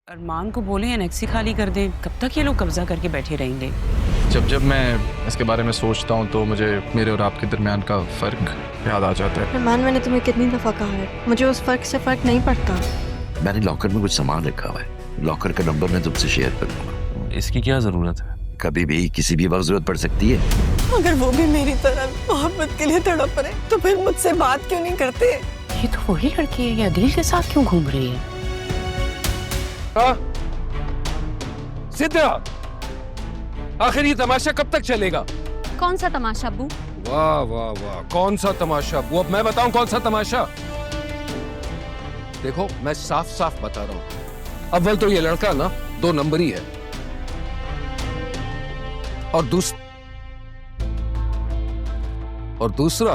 अरमान को बोले एनेक्सी खाली कर दें। कब तक ये लोग कब्जा करके बैठे रहेंगे? जब मैं इसके बारे में सोचता हूँ तो मुझे मेरे और आपके दरमियान का फ़र्क याद आ जाता है। अरमान, मैंने तुम्हें कितनी दफ़ा कहा है, मुझे उस फ़र्क से फ़र्क नहीं पड़ता। मैंने लॉकर में कुछ सामान रखा हुआ है, लॉकर का नंबर मैं तुमसे शेयर कर दूंगा। इसकी क्या ज़रूरत है? कभी भी किसी भी वक्त जरूरत पड़ सकती है। अगर वो भी मेरी तरह मोहब्बत के लिए तड़प रहे तो फिर मुझसे बात क्यों नहीं करते? ये तो वही लड़की है, ये अदील के साथ क्यों घूम रही है? सिद्धा, आखिर ये तमाशा कब तक चलेगा? कौन सा तमाशा अब्बू? वाह वाह वाह, कौन सा तमाशा अब्बू? अब मैं बताऊं कौन सा तमाशा? देखो, मैं साफ साफ बता रहा हूं, अव्वल तो ये लड़का ना 2 नंबरी है, और दूसरा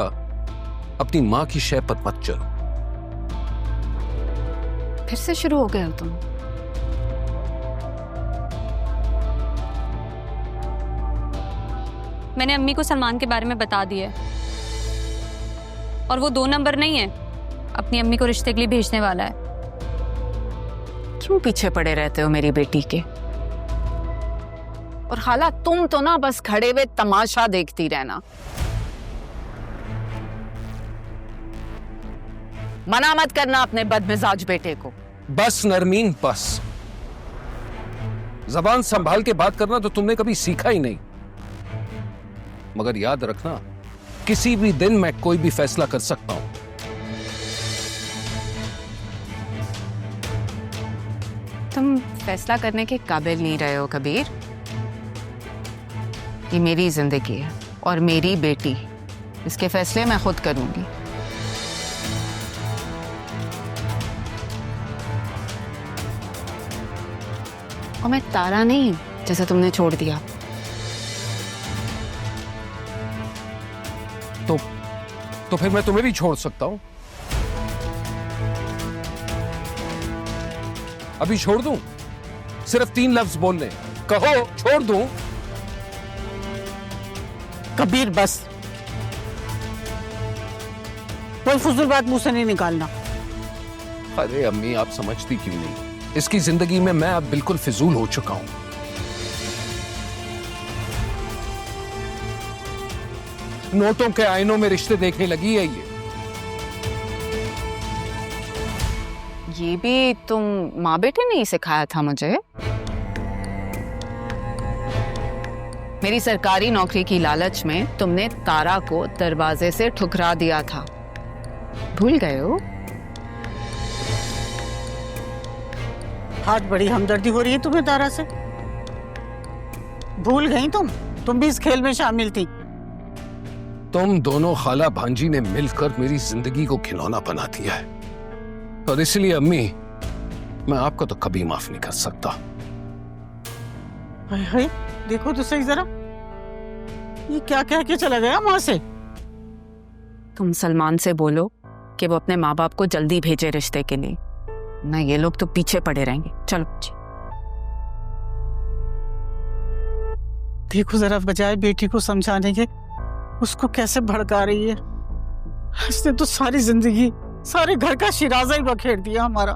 अपनी माँ की शय पर मत चलो। फिर से शुरू हो गए हो तुम। मैंने अम्मी को सलमान के बारे में बता दिया है, और वो 2 नंबर नहीं है, अपनी अम्मी को रिश्ते के लिए भेजने वाला है। क्यों पीछे पड़े रहते हो मेरी बेटी के? और खाला, तुम तो ना बस खड़े हुए तमाशा देखती रहना। मना मत करना अपने बदमिजाज बेटे को। बस नरमीन, बस। जबान संभाल के बात करना तो तुमने कभी सीखा ही नहीं। मगर याद रखना, किसी भी दिन मैं कोई भी फैसला कर सकता हूं। तुम फैसला करने के काबिल नहीं रहे हो कबीर। ये मेरी जिंदगी है और मेरी बेटी, इसके फैसले मैं खुद करूंगी। और मैं तारा नहीं जैसे तुमने छोड़ दिया। तो फिर मैं तुम्हें भी छोड़ सकता हूं। अभी छोड़ दूं? सिर्फ 3 लफ्ज बोलने, कहो छोड़ दूं। कबीर, बस कोई फजूल बात मुंह से नहीं निकालना। अरे अम्मी, आप समझती क्यों नहीं? इसकी जिंदगी में मैं अब बिल्कुल फिजूल हो चुका हूं। नोटों के आईनों में रिश्ते देखने लगी है ये भी तुम माँ बेटे ने ही सिखाया था मुझे। मेरी सरकारी नौकरी की लालच में तुमने तारा को दरवाजे से ठुकरा दिया था, भूल गए हो? आज बड़ी हमदर्दी हो रही है तुम्हें तारा से। भूल गई तुम भी इस खेल में शामिल थी। तुम दोनों खाला भांजी ने मिलकर मेरी जिंदगी को खिलौना बना दिया है, और इसलिए अम्मी, मैं आपको तो कभी माफ नहीं कर सकता। हाय हाय, देखो तो सही जरा, ये क्या कह के चला गया माँ से? तुम सलमान से बोलो कि वो अपने माँ बाप को जल्दी भेजे रिश्ते के लिए, ना ये लोग तो पीछे पड़े रहेंगे। चलो जी। देखो जरा, बजाय बेटी को समझाने के उसको कैसे भड़का रही है। इसने तो सारी जिंदगी, सारे घर का शिराजा ही बखेर दिया हमारा।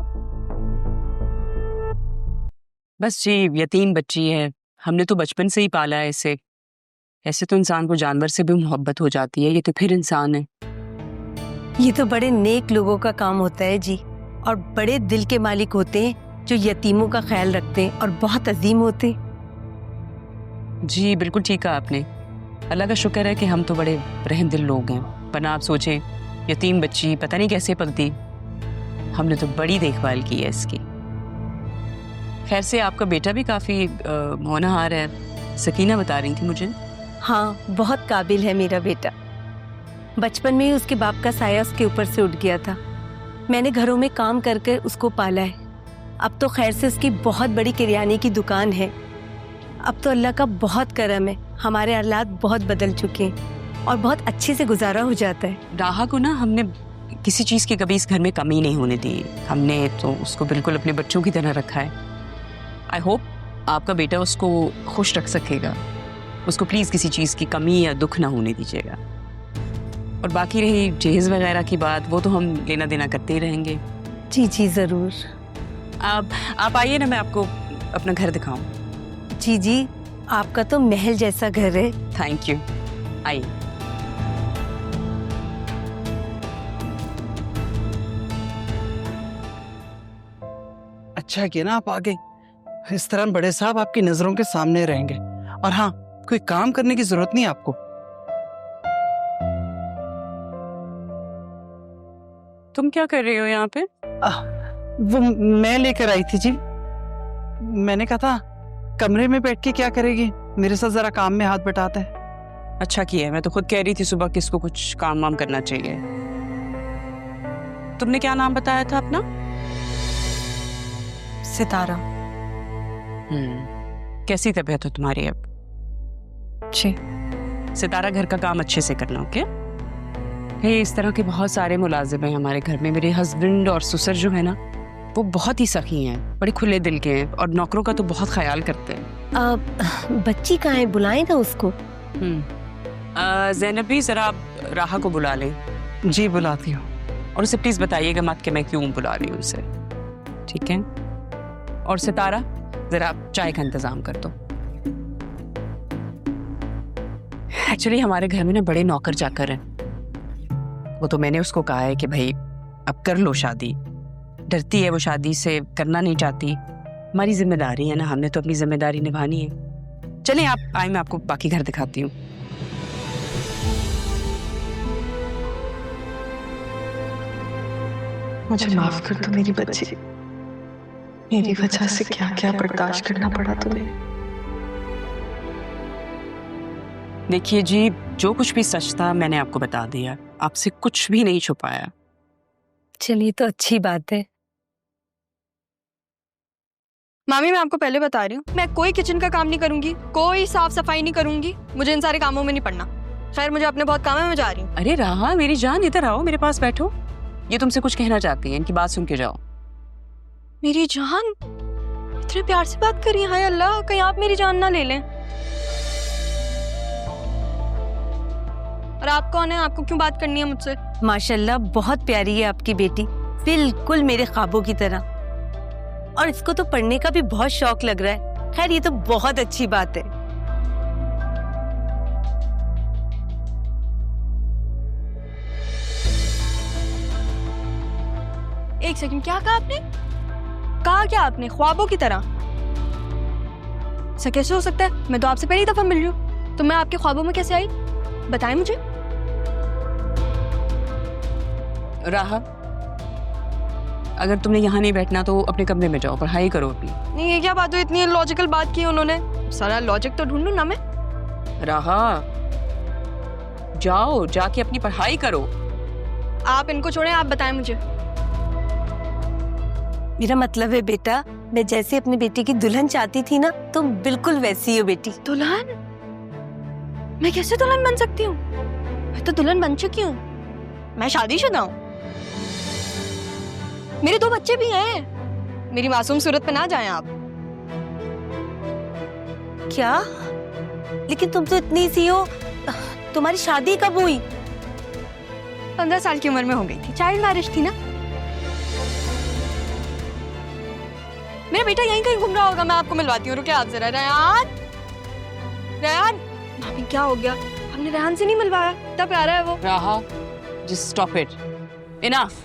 बस जी, यतीम बच्ची है, हमने तो बचपन से ही पाला है इसे। ऐसे तो इंसान को जानवर से भी मोहब्बत हो जाती है, ये तो फिर इंसान है। ये तो बड़े नेक लोगों का काम होता है जी, और बड़े दिल के मालिक होते हैं जो यतीमों का ख्याल रखते हैं और बहुत अजीम होते हैं। जी बिल्कुल ठीक कहा आपने। अल्लाह का शुक्र है कि हम तो बड़े रहम दिल लोग हैं, वरना आप सोचें यतीम बच्ची पता नहीं कैसे पलती। हमने तो बड़ी देखभाल की है इसकी। खैर से आपका बेटा भी काफ़ी होनहार है, सकीना बता रही थी मुझे। हाँ, बहुत काबिल है मेरा बेटा। बचपन में ही उसके बाप का साया उसके ऊपर से उठ गया था। मैंने घरों में काम कर कर उसको पाला है। अब तो खैर से उसकी बहुत बड़ी किराने की दुकान है। अब तो अल्लाह का बहुत करम है, हमारे हालात बहुत बदल चुके हैं और बहुत अच्छे से गुजारा हो जाता है। राहा को ना हमने किसी चीज़ की कभी इस घर में कमी नहीं होने दी। हमने तो उसको बिल्कुल अपने बच्चों की तरह रखा है। आई होप आपका बेटा उसको खुश रख सकेगा। उसको प्लीज़ किसी चीज़ की कमी या दुख ना होने दीजिएगा। और बाकी रही जहेज़ वगैरह की बात, वो तो हम लेना देना करते ही रहेंगे। जी जी ज़रूर। आप आइए ना, मैं आपको अपना घर दिखाऊं। जी जी, आपका तो महल जैसा घर है। थैंक यू, आइए। अच्छा किया ना आप आ गए। इस तरह बड़े साहब आपकी नजरों के सामने रहेंगे। और हाँ, कोई काम करने की जरूरत नहीं आपको। तुम क्या कर रही हो यहाँ पे? वो मैं लेकर आई थी जी। मैंने कहा था कमरे में बैठ के क्या करेगी, मेरे साथ जरा काम में हाथ बटाता है। अच्छा किया है, मैं तो खुद कह रही थी सुबह किसको कुछ काम वाम करना चाहिए। तुमने क्या नाम बताया था अपना? सितारा। कैसी तबीयत है तुम्हारी अब? जी। सितारा, घर का काम अच्छे से करना, ओके? हे, इस तरह के बहुत सारे मुलाजिम हैं हमारे घर में। मेरे हस्बैंड और ससुर जो है ना, वो बहुत ही सखी हैं, बड़े खुले दिल के हैं और नौकरों का तो बहुत ख्याल करते हैं। बच्ची कहाँ है, बुलाए ना उसको। ज़ैनब भी, जरा आप राहा को बुला लें। जी बुलाती हूँ। और उसे प्लीज बताइएगा मत कि मैं क्यों बुला रही हूँ उसे, ठीक है? और सितारा, जरा आप चाय का इंतजाम कर दो। एक्चुअली हमारे घर में ना बड़े नौकर चाकर हैं। वो तो मैंने उसको कहा है कि भाई अब कर लो शादी। डरती है वो, शादी से करना नहीं चाहती। हमारी जिम्मेदारी है ना, हमने तो अपनी जिम्मेदारी निभानी है। चलिए आप आए, मैं आपको बाकी घर दिखाती हूँ। मुझे माफ कर दो मेरी बच्ची, मेरी वजह से क्या क्या बर्दाश्त करना पड़ा तुम्हें। देखिए जी, जो कुछ भी सच था मैंने आपको बता दिया, आपसे कुछ भी नहीं छुपाया। चलिए तो अच्छी बात है। मामी, मैं आपको पहले बता रही हूँ, मैं कोई किचन का काम नहीं करूंगी, कोई साफ सफाई नहीं करूंगी। मुझे इन सारे कामों में नहीं पड़ना। खैर, मुझे अपने बहुत काम है, मैं जा रही हूँ। अरे राहा मेरी जान, इधर आओ, मेरे पास बैठो। ये तुमसे कुछ कहना चाहती है, इनकी बात सुन के जाओ। मेरी जान, इतने प्यार से बात करी। हाय अल्लाह, कहीं आप मेरी जान ना ले लें। और आप कौन है, आपको क्यों बात करनी है मुझसे? माशाल्लाह बहुत प्यारी है आपकी बेटी, बिल्कुल मेरे ख्वाबों की तरह। और इसको तो पढ़ने का भी बहुत शौक लग रहा है। खैर, ये तो बहुत अच्छी बात है। एक सेकंड, क्या कहा आपने? कहा क्या आपने? ख्वाबों की तरह? ऐसा कैसे हो सकता है? मैं तो आपसे पहली दफा मिल रही हूँ, तो मैं आपके ख्वाबों में कैसे आई? बताएं मुझे। राहा, अगर तुमने यहाँ नहीं बैठना तो अपने कमरे में जाओ, पढ़ाई करो अपनी। नहीं, ये क्या बात हुई? इतनी लॉजिकल बात की उन्होंने। सारा लॉजिक तो ढूंढूं ना मैं। राहा, जाओ, जाके अपनी पढ़ाई करो। आप इनको छोड़ें, आप बताएं मुझे। मेरा मतलब है बेटा, मैं जैसे अपनी बेटी की दुल्हन चाहती थी ना, तुम बिल्कुल वैसी हो बेटी। दुल्हन? मैं कैसे दुल्हन बन सकती हूँ? मैं तो दुल्हन बन चुकी हूँ। मैं शादीशुदा हूँ, मेरे 2 बच्चे भी हैं। मेरी मासूम सूरत पे ना जाएं आप। क्या? लेकिन तुम तो इतनी सी हो, तुम्हारी शादी कब हुई? 15 साल की उम्र में हो गई थी, चाइल्ड मैरिज थी ना। मेरा बेटा यहीं कहीं घूम रहा होगा, मैं आपको मिलवाती हूँ। रुके आप जरा। रेहान, रेहान, मामी क्या हो गया? हमने रेहान से नहीं मिलवाया, इतना प्यारा है वो। राहा, जस्ट स्टॉप इट, इनफ।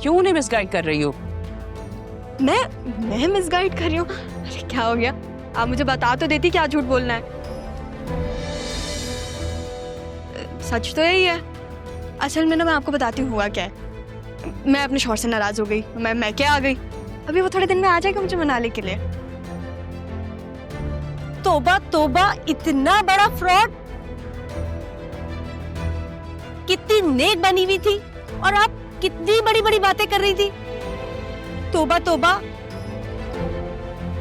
क्यों उन्हें मिसगाइड कर रही हो? मैं मिसगाइड कर रही हूँ? अरे क्या हो गया? आप मुझे बता तो देती क्या झूठ बोलना है। सच तो यही है। असल में ना, मैं आपको बताती हूँ हुआ क्या है। मैं अपने शौहर से नाराज हो गई, मैं क्या आ गई। अभी वो थोड़े दिन में आ जाएगा मुझे मनाने के लिए। तोबा तोबा, इतना बड़ा फ्रॉड! कितनी नेक बनी हुई थी और आप कितनी बड़ी बड़ी बातें कर रही थी। तोबा तोबा।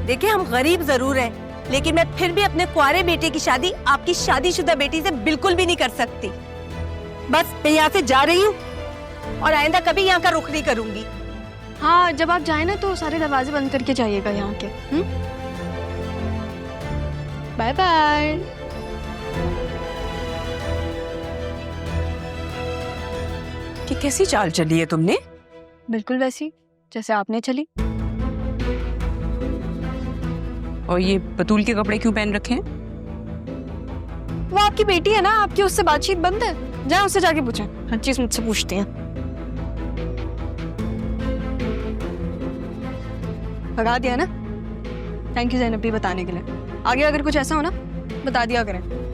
देखिए, हम गरीब जरूर हैं, लेकिन मैं फिर भी अपने कुंवारे बेटे की शादी आपकी शादीशुदा बेटी से बिल्कुल भी नहीं कर सकती। बस मैं यहाँ से जा रही हूँ और आइंदा कभी यहाँ का रुख नहीं करूंगी। हाँ, जब आप जाए ना तो सारे दरवाजे बंद करके जाइएगा यहाँ के। Bye bye. कि कैसी चाल चली है तुमने? बिल्कुल वैसी जैसे आपने चली। और ये बतूल के कपड़े क्यों पहन रखे हैं? वो आपकी बेटी है ना, आपकी उससे बातचीत बंद है। जाए उससे जाके पूछें, हर चीज मुझसे पूछते हैं। भगा दिया ना। थैंक यू ज़ैनब भी बताने के लिए। आगे अगर कुछ ऐसा हो ना बता दिया करें।